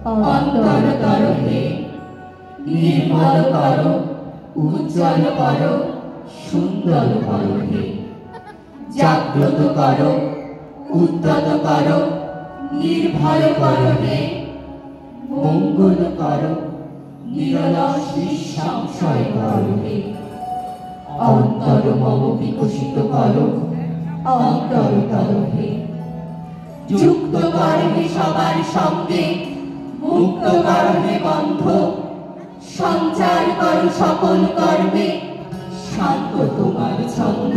অন্তর তরহে নির্মল করো, উজ্জ্বল করো, সুন্দর করো হে। জাগ্রত করো, উদ্যত করো, নির্ভয় করো হে। মঙ্গল করো, নিরলস নিঃসংশয় করো হে। অন্তর মম বিকশিত করো, অন্তর তরহে। যুক্ত করো হে সবার সঙ্গে, মুক্ত করো হে বন্ধ। সঞ্চার করো সকল কর্মে, শান্ত তোমার ছন্দ।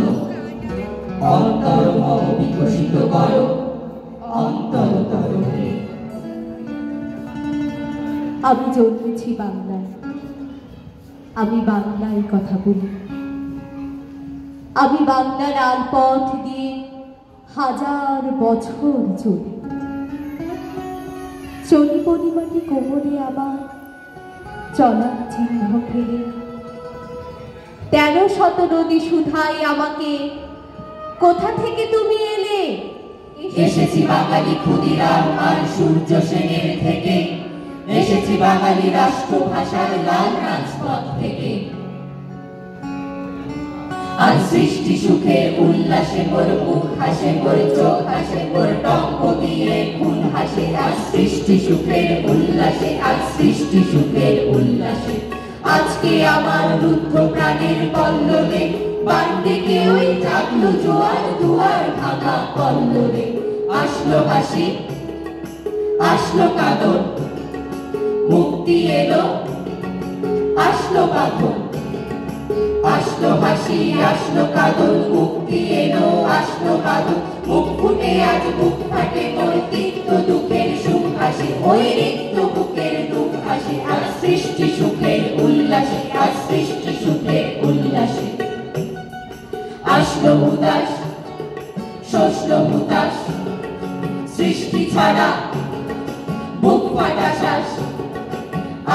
অন্তর মম বিকশিত করো, অন্তর তরহে। আমি জন্মেছি বাংলায়, আমি বাংলায় কথা বলি। আমি বাংলার আলপথ দিয়ে হাজার বছর চলি। চলি পরিমাটি কোমরে আমার চলার চিহ্ন ফেলে। 1300 নদী সুধাই আমাকে, কোথা থেকে তুমি এলে? এসেছি বাঙালি ক্ষুদিরাম আর সূর্য সেনের থেকে। এসেছি বাঙালি রাষ্ট্রভাষার লাল রাজপথ থেকে। আর সৃষ্টি সুখে উল্লাসে মোর মুখ হাসে, মোর চোখ হাসে, মোর টঙ্ক দিয়ে খুন হাসে। আর সৃষ্টি সুখের উল্লাসে, আর সৃষ্টি সুখের উল্লাসে। আজকে আমার রুদ্ধ প্রাণের কল্লোলে বান্ডিকে ওই জাগলো জোয়ার দুয়ার ভাঙা কল্লোলে। আসলো হাসি, আসলো কাঁদন, মুক্তি এলো, আসলো বাঁধন। আসলো হাসি, আসলো কাঁদন, মুক্তি এলো, আসলো বাঁধন। মুখ ফুটে আজ বুক ফাটে মোর তিক্ত দুঃখের সুখ হাসি। ওই রিক্ত বুকের দুঃখ হাসি। আর সৃষ্টি সুখের উল্লাসে, আর সৃষ্টি সুখের উল্লাসে। আসলো উদাস, শোষলো হুতাশ, সৃষ্টি ছাড়া বুক ফাটা শ্বাস।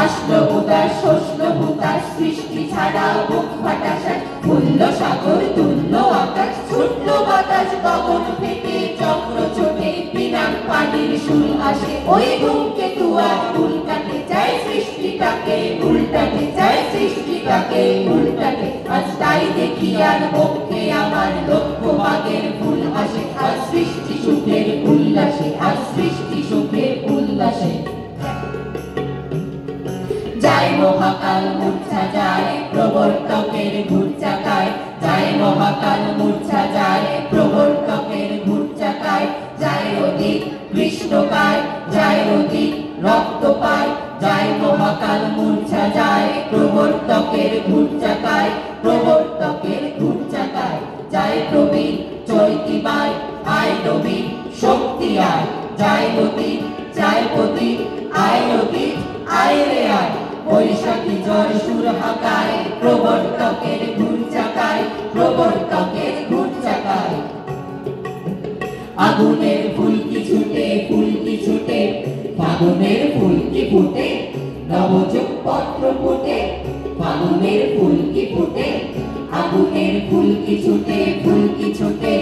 আসলো উদাস, শোষলো হুতাশ, সৃষ্টি ছাড়া বুক ফাটা শ্বাস। ফুলল সাগর, তুলল আকাশ, ছুটল বাতাস গগন ফেটে। চক্র ছোটে, বিরাম পানির সুর আসে। ওই ধূমকেতু আর উল্টাতে চায় সৃষ্টিটাকে, উল্টাতে চায় সৃষ্টিটাকে, উল্টাতে। আজ তাই দেখি আর বক্ষে আমার লক্ষ্য বাগের ফুল আসে। আর সৃষ্টি সুখের উল্লাসে, আর সৃষ্টি সুখের উল্লাসে। যায় মহাকাল মূর্ছা যায় প্রবর্তকের ঘুরচাকায়। যায় মহাকাল মূর্ছা যায় প্রবর্তকের ঘুরচাকায়। যায় অধিক কৃষ্ণকায়, যায় অধিক রক্ত পায়। যায় মহাকাল মূর্ছা যায় প্রবর্তকের ঘুরচাকায়, প্রবর্তকের ঘুরচাকায়। যায় প্রবীণ চৈতিবায়, আয় নবীন শক্তি আয়। যায় গতি, যায় পতি, আয় অতীত, আয় রে আয়। বৈশাখী জ্বর সুর হাকায় প্রবর্তকের ঘুরচাকায়, প্রবর্তকের ঘুরচাকায়। আগুনের ফুলকি ছুটে, ফুলকি ছুটে, ফাগুনের ফুলকি ফুটে, নবযুগ পত্র ফুটে। ফাগুনের ফুলকি ফুটে, আগুনের ফুলকি ছুটে, ফুলকি ছুটে।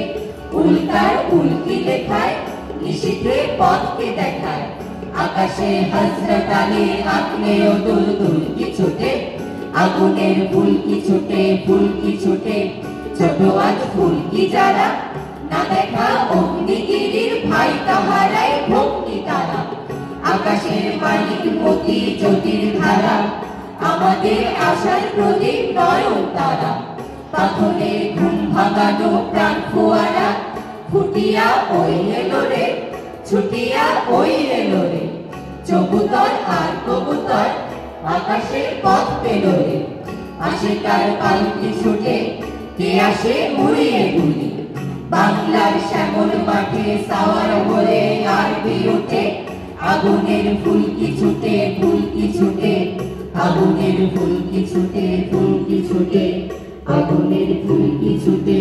উল্কার উল্কি দেখায়, নিশীথে পথকে দেখায়। আকাশে হযরত আলী আগ্নেয় দুলদুলকি ছুটে। আগুনের ফুলকি ছুটে, ফুলকি ছুটে। ছোট আজ ফুলকি যারা, না দেখা অগ্নিগিরির ভাই তাহারাই ভক্তি তারা। আকাশের মালিক মতি জ্যোতির ধারা, আমাদের আশার প্রদীপ নয়ন তারা। পাথরে ঘুম ভাঙানো প্রাণ ফোয়ারা, ফুটিয়া ওই এলো রে, ছুটিয়া ওই এলো রে। চবুতর আর কবুতর আকাশে পথ পেল রে। আসে তার পালকি ছুটে, কে আসে উড়িয়ে গুলি। বাংলার শ্যামল মাঠে সাওয়ার হয়ে আরবি উঠে। আগুনের ফুলকি ছুটে, ফুলকি ছুটে। আগুনের ফুলকি ছুটে, ফুলকি ছুটে। আগুনের ফুলকি ছুটে,